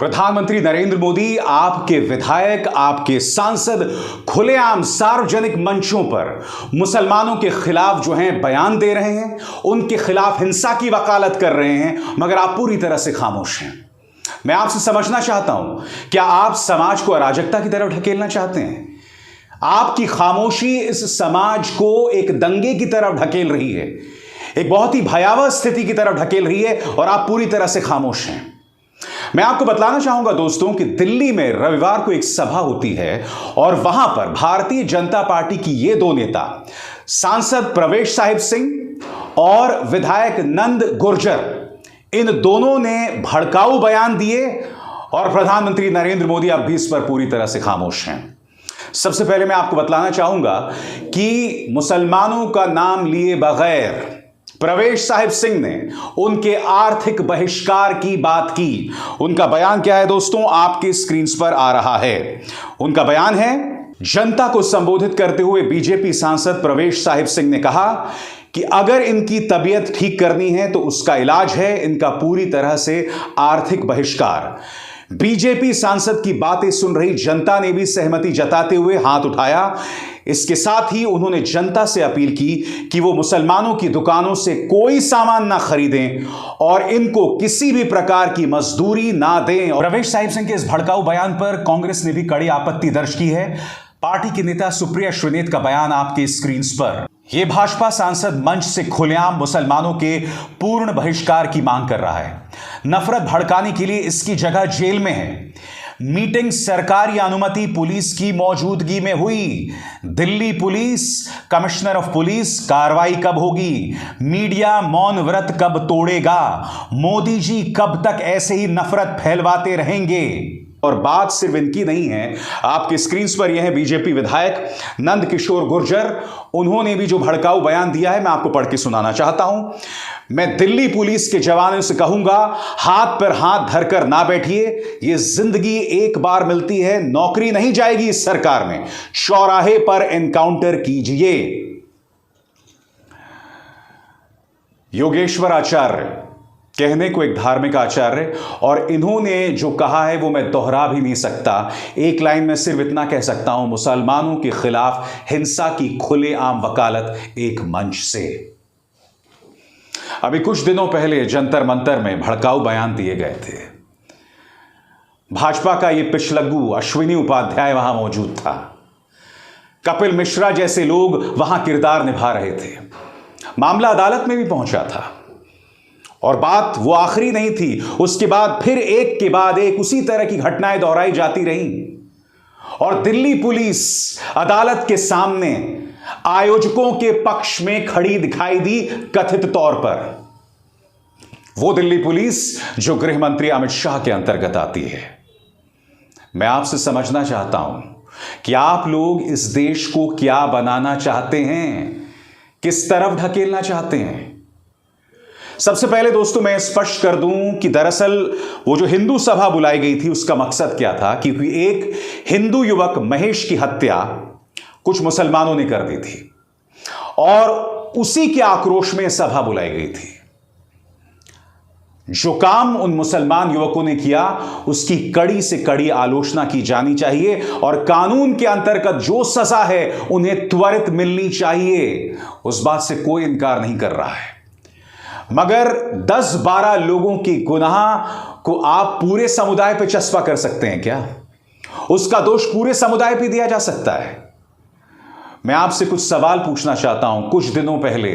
प्रधानमंत्री नरेंद्र मोदी आपके विधायक, आपके सांसद खुलेआम सार्वजनिक मंचों पर मुसलमानों के खिलाफ जो हैं बयान दे रहे हैं, उनके खिलाफ हिंसा की वकालत कर रहे हैं, मगर आप पूरी तरह से खामोश हैं। मैं आपसे समझना चाहता हूं, क्या आप समाज को अराजकता की तरफ ढकेलना चाहते हैं? आपकी खामोशी इस समाज को एक दंगे की तरफ ढकेल रही है, एक बहुत ही भयावह स्थिति की तरफ ढकेल रही है, और आप पूरी तरह से खामोश हैं। मैं आपको बतलाना चाहूंगा दोस्तों कि दिल्ली में रविवार को एक सभा होती है और वहां पर भारतीय जनता पार्टी की ये दो नेता, सांसद प्रवेश साहिब सिंह और विधायक नंद गुर्जर, इन दोनों ने भड़काऊ बयान दिए और प्रधानमंत्री नरेंद्र मोदी अब भी इस पर पूरी तरह से खामोश हैं। सबसे पहले मैं आपको बतलाना चाहूंगा कि मुसलमानों का नाम लिए बगैर प्रवेश साहिब सिंह ने उनके आर्थिक बहिष्कार की बात की। उनका बयान क्या है दोस्तों, आपके स्क्रीन पर आ रहा है। उनका बयान है, जनता को संबोधित करते हुए बीजेपी सांसद प्रवेश साहिब सिंह ने कहा कि अगर इनकी तबीयत ठीक करनी है तो उसका इलाज है इनका पूरी तरह से आर्थिक बहिष्कार। बीजेपी सांसद की बातें सुन रही जनता ने भी सहमति जताते हुए हाथ उठाया। इसके साथ ही उन्होंने जनता से अपील की कि वो मुसलमानों की दुकानों से कोई सामान ना खरीदें और इनको किसी भी प्रकार की मजदूरी ना दें। और प्रवेश साहिब सिंह के इस भड़काऊ बयान पर कांग्रेस ने भी कड़ी आपत्ति दर्ज की है। पार्टी की नेता सुप्रिया श्रीनेत का बयान आपके स्क्रीन पर। यह भाजपा सांसद मंच से खुलेआम मुसलमानों के पूर्ण बहिष्कार की मांग कर रहा है। नफरत भड़काने के लिए इसकी जगह जेल में है। मीटिंग सरकारी अनुमति पुलिस की मौजूदगी में हुई। Delhi police, commissioner of police, कार्रवाई कब होगी? मीडिया मौन व्रत कब तोड़ेगा? मोदी जी कब तक ऐसे ही नफरत फैलवाते रहेंगे? और बात सिर्फ इनकी नहीं है, आपके स्क्रीन पर यह है बीजेपी विधायक नंद किशोर गुर्जर। उन्होंने भी जो भड़काऊ बयान दिया है मैं आपको पढ़ के सुनाना चाहता हूं। मैं दिल्ली पुलिस के जवानों से कहूंगा, हाथ पर हाथ धरकर ना बैठिए। यह जिंदगी एक बार मिलती है, नौकरी नहीं जाएगी इस सरकार में। चौराहे पर एनकाउंटर कीजिए। योगेश्वर आचार्य, कहने को एक धार्मिक आचार्य, और इन्होंने जो कहा है वो मैं दोहरा भी नहीं सकता। एक लाइन में सिर्फ इतना कह सकता हूं, मुसलमानों के खिलाफ हिंसा की खुलेआम वकालत एक मंच से। अभी कुछ दिनों पहले जंतर मंतर में भड़काऊ बयान दिए गए थे। भाजपा का ये पिछलग्गू अश्विनी उपाध्याय वहां मौजूद था। कपिल मिश्रा जैसे लोग वहां किरदार निभा रहे थे। मामला अदालत में भी पहुंचा था और बात वो आखिरी नहीं थी। उसके बाद फिर एक के बाद एक उसी तरह की घटनाएं दोहराई जाती रहीं और दिल्ली पुलिस अदालत के सामने आयोजकों के पक्ष में खड़ी दिखाई दी, कथित तौर पर। वो दिल्ली पुलिस जो गृह मंत्री अमित शाह के अंतर्गत आती है। मैं आपसे समझना चाहता हूं कि आप लोग इस देश को क्या बनाना चाहते हैं, किस तरफ ढकेलना चाहते हैं। सबसे पहले दोस्तों मैं स्पष्ट कर दूं कि दरअसल वो जो हिंदू सभा बुलाई गई थी उसका मकसद क्या था, क्योंकि एक हिंदू युवक महेश की हत्या कुछ मुसलमानों ने कर दी थी और उसी के आक्रोश में सभा बुलाई गई थी। जो काम उन मुसलमान युवकों ने किया उसकी कड़ी से कड़ी आलोचना की जानी चाहिए और कानून के अंतर्गत जो सजा है उन्हें त्वरित मिलनी चाहिए। उस बात से कोई इनकार नहीं कर रहा है, मगर 10-12 लोगों की गुनाह को आप पूरे समुदाय पर चस्पा कर सकते हैं क्या? उसका दोष पूरे समुदाय पर दिया जा सकता है? मैं आपसे कुछ सवाल पूछना चाहता हूं। कुछ दिनों पहले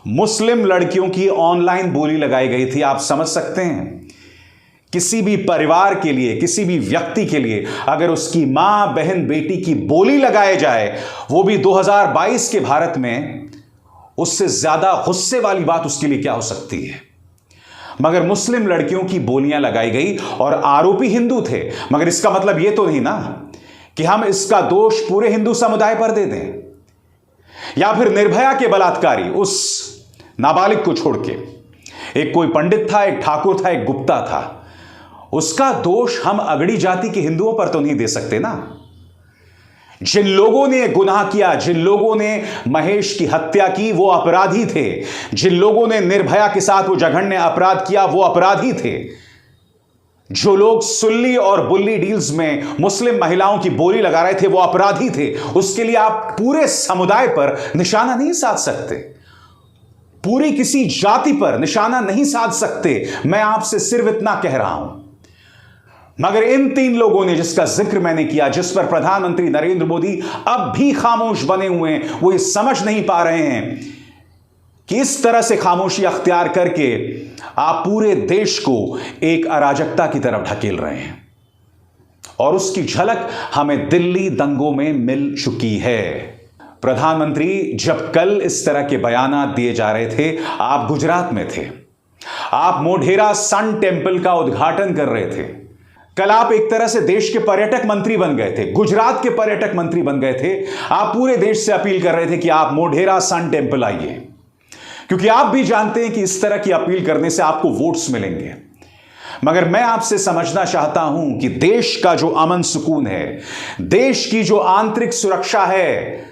मुस्लिम लड़कियों की ऑनलाइन बोली लगाई गई थी। आप समझ सकते हैं, किसी भी परिवार के लिए, किसी भी व्यक्ति के लिए अगर उसकी मां, बहन, बेटी की बोली लगाए जाए, वो भी 2022 के भारत में, उससे ज्यादा गुस्से वाली बात उसके लिए क्या हो सकती है? मगर मुस्लिम लड़कियों की बोलियां लगाई गई और आरोपी हिंदू थे। मगर इसका मतलब यह तो नहीं ना कि हम इसका दोष पूरे हिंदू समुदाय पर दे दें, या फिर निर्भया के बलात्कारी उस नाबालिग को छोड़ के, एक कोई पंडित था, एक ठाकुर था, एक गुप्ता था, उसका दोष हम अगड़ी जाति के हिंदुओं पर तो नहीं दे सकते ना। जिन लोगों ने गुनाह किया, जिन लोगों ने महेश की हत्या की, वो अपराधी थे। जिन लोगों ने निर्भया के साथ वो जघन्य अपराध किया, वो अपराधी थे। जो लोग सुल्ली और बुल्ली डील्स में मुस्लिम महिलाओं की बोली लगा रहे थे वो अपराधी थे। उसके लिए आप पूरे समुदाय पर निशाना नहीं साध सकते, पूरी किसी जाति पर निशाना नहीं साध सकते। मैं आपसे सिर्फ इतना कह रहा हूं। मगर इन तीन लोगों ने जिसका जिक्र मैंने किया, जिस पर प्रधानमंत्री नरेंद्र मोदी अब भी खामोश बने हुए हैं, वो ये समझ नहीं पा रहे हैं कि इस तरह से खामोशी अख्तियार करके आप पूरे देश को एक अराजकता की तरफ ढकेल रहे हैं। और उसकी झलक हमें दिल्ली दंगों में मिल चुकी है। प्रधानमंत्री जब कल इस तरह के बयानात दिए जा रहे थे, आप गुजरात में थे, आप मोढेरा सन टेम्पल का उद्घाटन कर रहे थे। कल आप एक तरह से देश के पर्यटक मंत्री बन गए थे, गुजरात के पर्यटक मंत्री बन गए थे। आप पूरे देश से अपील कर रहे थे कि आप मोढेरा सन टेम्पल आइए, क्योंकि आप भी जानते हैं कि इस तरह की अपील करने से आपको वोट्स मिलेंगे। मगर मैं आपसे समझना चाहता हूं कि देश का जो अमन सुकून है, देश की जो आंतरिक सुरक्षा है,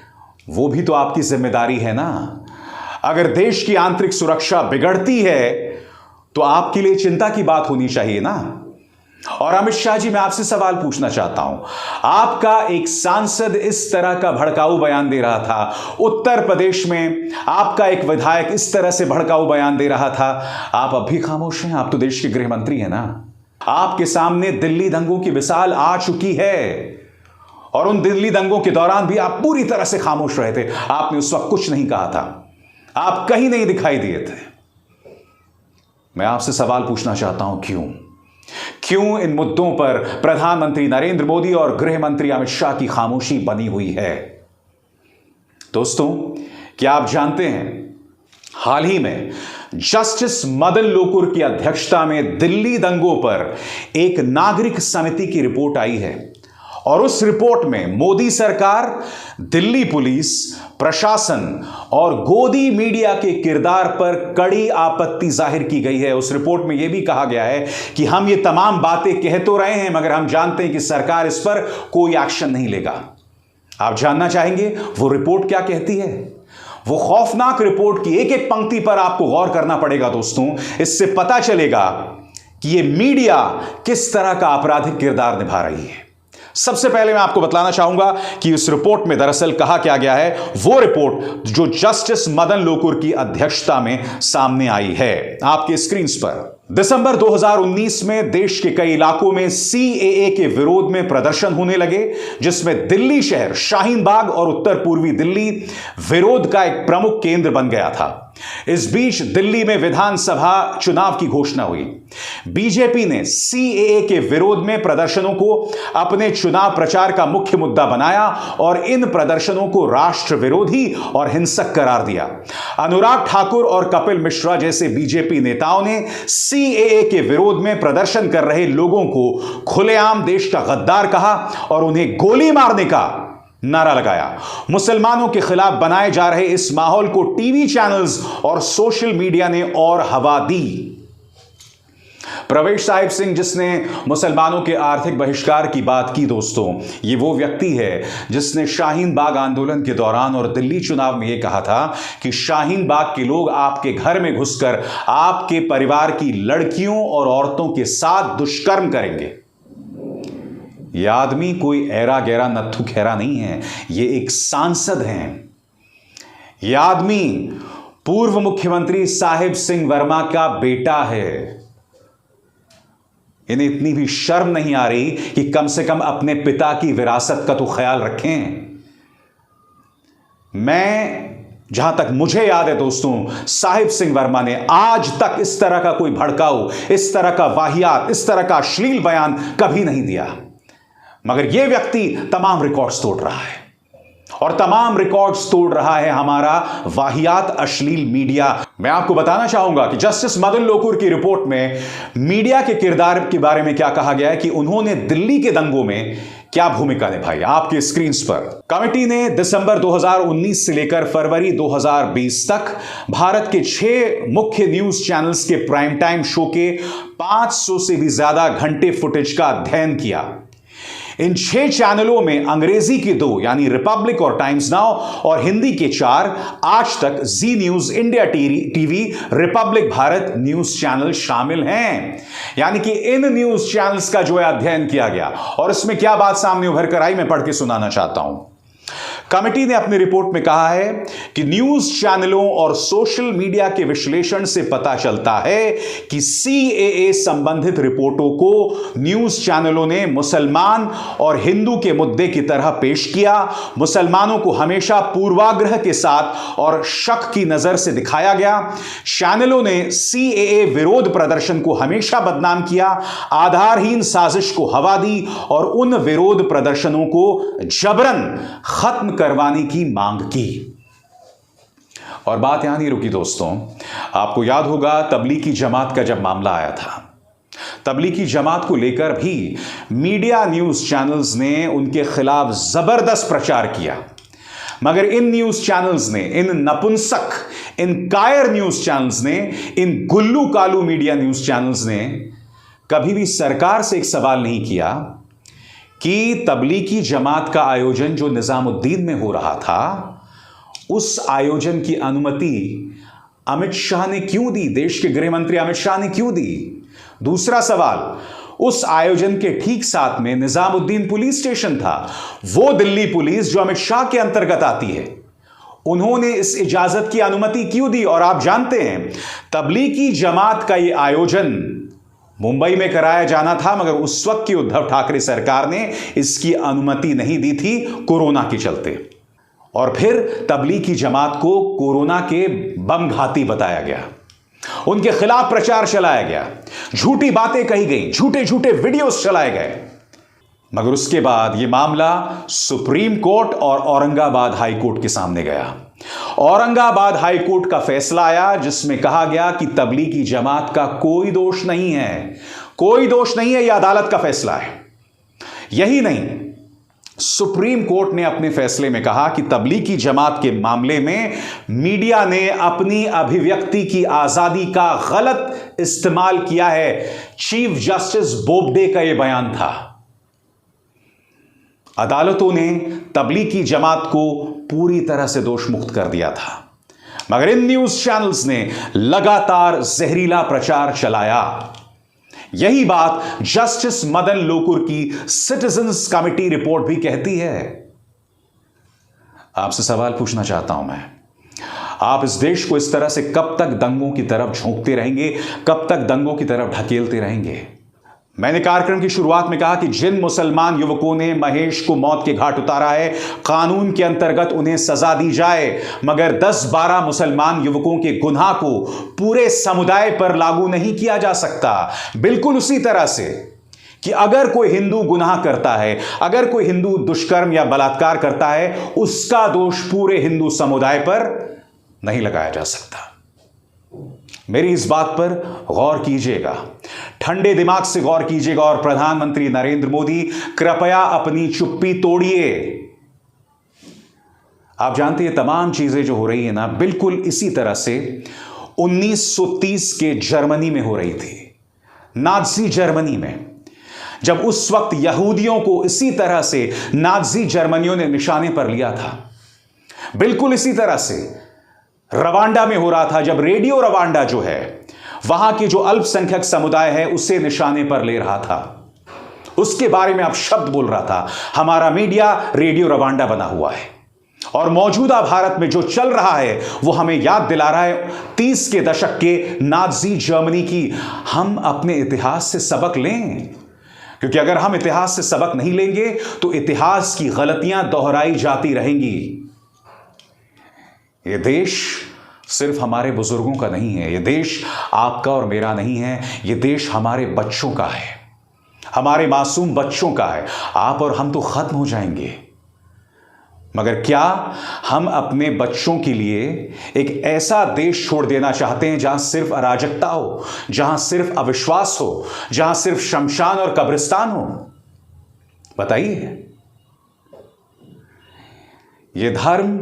वो भी तो आपकी जिम्मेदारी है ना। अगर देश की आंतरिक सुरक्षा बिगड़ती है तो आपके लिए चिंता की बात होनी चाहिए ना। और अमित शाह जी, मैं आपसे सवाल पूछना चाहता हूं, आपका एक सांसद इस तरह का भड़काऊ बयान दे रहा था, उत्तर प्रदेश में आपका एक विधायक इस तरह से भड़काऊ बयान दे रहा था, आप अब भी खामोश हैं? आप तो देश के गृह मंत्री हैं ना। आपके सामने दिल्ली दंगों की मिसाल आ चुकी है और उन दिल्ली दंगों के दौरान भी आप पूरी तरह से खामोश रहे थे। आपने उस वक्त कुछ नहीं कहा था, आप कहीं नहीं दिखाई दिए थे। मैं आपसे सवाल पूछना चाहता हूं, क्यों इन मुद्दों पर प्रधानमंत्री नरेंद्र मोदी और गृह मंत्री अमित शाह की खामोशी बनी हुई है? दोस्तों, क्या आप जानते हैं, हाल ही में जस्टिस मदन लोकुर की अध्यक्षता में दिल्ली दंगों पर एक नागरिक समिति की रिपोर्ट आई है और उस रिपोर्ट में मोदी सरकार, दिल्ली पुलिस प्रशासन और गोदी मीडिया के किरदार पर कड़ी आपत्ति जाहिर की गई है। उस रिपोर्ट में यह भी कहा गया है कि हम ये तमाम बातें कह तो रहे हैं, मगर हम जानते हैं कि सरकार इस पर कोई एक्शन नहीं लेगा। आप जानना चाहेंगे वो रिपोर्ट क्या कहती है? वो खौफनाक रिपोर्ट की एक एक पंक्ति पर आपको गौर करना पड़ेगा दोस्तों। इससे पता चलेगा कि ये मीडिया किस तरह का आपराधिक किरदार निभा रही है। सबसे पहले मैं आपको बतलाना चाहूंगा कि उस रिपोर्ट में दरअसल कहा क्या गया है। वो रिपोर्ट जो जस्टिस मदन लोकुर की अध्यक्षता में सामने आई है, आपके स्क्रीन पर। दिसंबर 2019 में देश के कई इलाकों में सीएए के विरोध में प्रदर्शन होने लगे, जिसमें दिल्ली शहर, शाहीन बाग और उत्तर पूर्वी दिल्ली विरोध का एक प्रमुख केंद्र बन गया था। इस बीच दिल्ली में विधानसभा चुनाव की घोषणा हुई। बीजेपी ने सीएए के विरोध में प्रदर्शनों को अपने चुनाव प्रचार का मुख्य मुद्दा बनाया और इन प्रदर्शनों को राष्ट्र विरोधी और हिंसक करार दिया। अनुराग ठाकुर और कपिल मिश्रा जैसे बीजेपी नेताओं ने सीएए के विरोध में प्रदर्शन कर रहे लोगों को खुलेआम देश का गद्दार कहा और उन्हें गोली मारने का नारा लगाया। मुसलमानों के खिलाफ बनाए जा रहे इस माहौल को टीवी चैनल्स और सोशल मीडिया ने और हवा दी। प्रवेश साहिब सिंह, जिसने मुसलमानों के आर्थिक बहिष्कार की बात की दोस्तों, ये वो व्यक्ति है जिसने शाहीन बाग आंदोलन के दौरान और दिल्ली चुनाव में यह कहा था कि शाहीन बाग के लोग आपके घर में घुसकर आपके परिवार की लड़कियों और औरतों के साथ दुष्कर्म करेंगे। यह आदमी कोई ऐरा गैरा नत्थु खैरा नहीं है, यह एक सांसद हैं। यह आदमी पूर्व मुख्यमंत्री साहिब सिंह वर्मा का बेटा है। इन्हें इतनी भी शर्म नहीं आ रही कि कम से कम अपने पिता की विरासत का तो ख्याल रखें। जहां तक मुझे याद है दोस्तों, साहिब सिंह वर्मा ने आज तक इस तरह का कोई भड़काऊ, इस तरह का वाहियात, इस तरह का अश्लील बयान कभी नहीं दिया। मगर यह व्यक्ति तमाम रिकॉर्ड्स तोड़ रहा है और तमाम रिकॉर्ड्स तोड़ रहा है हमारा वाहियात अश्लील मीडिया। मैं आपको बताना चाहूंगा कि जस्टिस मदन लोकुर की रिपोर्ट में मीडिया के किरदार के बारे में क्या कहा गया है कि उन्होंने दिल्ली के दंगों में क्या भूमिका निभाई। आपके स्क्रीन पर कमेटी ने दिसंबर 2019 से लेकर फरवरी 2020 तक भारत के 6 मुख्य न्यूज चैनल्स के प्राइम टाइम शो के 500 से भी ज्यादा घंटे फुटेज का अध्ययन किया। इन 6 चैनलों में अंग्रेजी के 2 यानी रिपब्लिक और टाइम्स नाउ और हिंदी के 4 Aaj Tak, Zee news, India TV, Republic Bharat news channel शामिल हैं। यानी कि इन न्यूज चैनल्स का जो है अध्ययन किया गया। और इसमें क्या बात सामने उभर कर आई, मैं पढ़ के सुनाना चाहता हूं। कमेटी ने अपनी रिपोर्ट में कहा है कि न्यूज चैनलों और सोशल मीडिया के विश्लेषण से पता चलता है कि सीएए संबंधित रिपोर्टों को न्यूज चैनलों ने मुसलमान और हिंदू के मुद्दे की तरह पेश किया। मुसलमानों को हमेशा पूर्वाग्रह के साथ और शक की नजर से दिखाया गया। चैनलों ने सीएए विरोध प्रदर्शन को हमेशा बदनाम किया, आधारहीन साजिश को हवा दी और उन विरोध प्रदर्शनों को जबरन खत्म करवाने की मांग की। और बात यहां नहीं रुकी दोस्तों। आपको याद होगा तबलीगी जमात का जब मामला आया था, तबलीगी जमात को लेकर भी मीडिया न्यूज चैनल्स ने उनके खिलाफ जबरदस्त प्रचार किया। मगर इन न्यूज चैनल्स ने, इन नपुंसक, इन कायर न्यूज चैनल्स ने, इन गुल्लू कालू मीडिया न्यूज चैनल्स ने कभी भी सरकार से एक सवाल नहीं किया कि तबलीगी जमात का आयोजन जो निजामुद्दीन में हो रहा था, उस आयोजन की अनुमति अमित शाह ने क्यों दी, देश के गृह मंत्री अमित शाह ने क्यों दी। दूसरा सवाल, उस आयोजन के ठीक साथ में निजामुद्दीन पुलिस स्टेशन था, वो दिल्ली पुलिस जो अमित शाह के अंतर्गत आती है, उन्होंने इस इजाजत की अनुमति क्यों दी। और आप जानते हैं तबलीगी जमात का यह आयोजन मुंबई में कराया जाना था, मगर उस वक्त की उद्धव ठाकरे सरकार ने इसकी अनुमति नहीं दी थी कोरोना के चलते। और फिर तबलीगी जमात को कोरोना के बम घाती बताया गया, उनके खिलाफ प्रचार चलाया गया, झूठी बातें कही गई, झूठे झूठे वीडियोस चलाए गए। मगर उसके बाद यह मामला सुप्रीम कोर्ट और औरंगाबाद हाई कोर्ट के सामने गया। औरंगाबाद हाई कोर्ट का फैसला आया जिसमें कहा गया कि तबलीगी जमात का कोई दोष नहीं है, कोई दोष नहीं है, यह अदालत का फैसला है। यही नहीं, सुप्रीम कोर्ट ने अपने फैसले में कहा कि तबलीगी जमात के मामले में मीडिया ने अपनी अभिव्यक्ति की आजादी का गलत इस्तेमाल किया है। चीफ जस्टिस बोबडे का यह बयान था। अदालतों ने तबलीगी जमात को पूरी तरह से दोष मुक्त कर दिया था, मगर इन न्यूज चैनल्स ने लगातार जहरीला प्रचार चलाया। यही बात जस्टिस मदन लोकुर की सिटीजंस कमिटी रिपोर्ट भी कहती है। आपसे सवाल पूछना चाहता हूं मैं, आप इस देश को इस तरह से कब तक दंगों की तरफ झोंकते रहेंगे, कब तक दंगों की तरफ ढकेलते रहेंगे। मैंने कार्यक्रम की शुरुआत में कहा कि जिन मुसलमान युवकों ने महेश को मौत के घाट उतारा है, कानून के अंतर्गत उन्हें सजा दी जाए, मगर 10-12 मुसलमान युवकों के गुनाह को पूरे समुदाय पर लागू नहीं किया जा सकता। बिल्कुल उसी तरह से कि अगर कोई हिंदू गुनाह करता है, अगर कोई हिंदू दुष्कर्म या बलात्कार करता है, उसका दोष पूरे हिंदू समुदाय पर नहीं लगाया जा सकता। मेरी इस बात पर गौर कीजिएगा, ठंडे दिमाग से गौर कीजिएगा और प्रधानमंत्री नरेंद्र मोदी कृपया अपनी चुप्पी तोड़िए। आप जानते हैं तमाम चीजें जो हो रही है ना, बिल्कुल इसी तरह से 1930 के जर्मनी में हो रही थी, नाज़ी जर्मनी में, जब उस वक्त यहूदियों को इसी तरह से नाज़ी जर्मनियों ने निशाने पर लिया था। बिल्कुल इसी तरह से रवांडा में हो रहा था, जब रेडियो रवांडा जो है वहां की जो अल्पसंख्यक समुदाय है उसे निशाने पर ले रहा था, उसके बारे में आप शब्द बोल रहा था। हमारा मीडिया रेडियो रवांडा बना हुआ है और मौजूदा भारत में जो चल रहा है वो हमें याद दिला रहा है 30 के दशक के नाज़ी जर्मनी की। हम अपने इतिहास से सबक लें, क्योंकि अगर हम इतिहास से सबक नहीं लेंगे तो इतिहास की गलतियां दोहराई जाती रहेंगी। यह देश सिर्फ हमारे बुजुर्गों का नहीं है, यह देश आपका और मेरा नहीं है, यह देश हमारे बच्चों का है, हमारे मासूम बच्चों का है। आप और हम तो खत्म हो जाएंगे, मगर क्या हम अपने बच्चों के लिए एक ऐसा देश छोड़ देना चाहते हैं जहां सिर्फ अराजकता हो, जहां सिर्फ अविश्वास हो, जहां सिर्फ शमशान और कब्रिस्तान हो? बताइए। यह धर्म,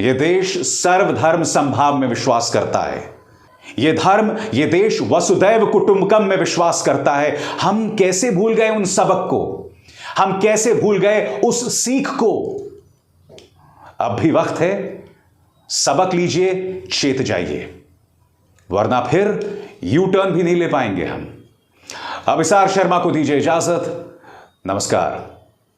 यह देश सर्वधर्म संभाव में विश्वास करता है। यह धर्म, यह देश वसुदैव कुटुंबकम में विश्वास करता है। हम कैसे भूल गए उन सबक को? हम कैसे भूल गए उस सीख को? अब भी वक्त है, सबक लीजिए, चेत जाइए, वरना फिर यू टर्न भी नहीं ले पाएंगे हम। अभिसार शर्मा को दीजिए इजाजत। नमस्कार।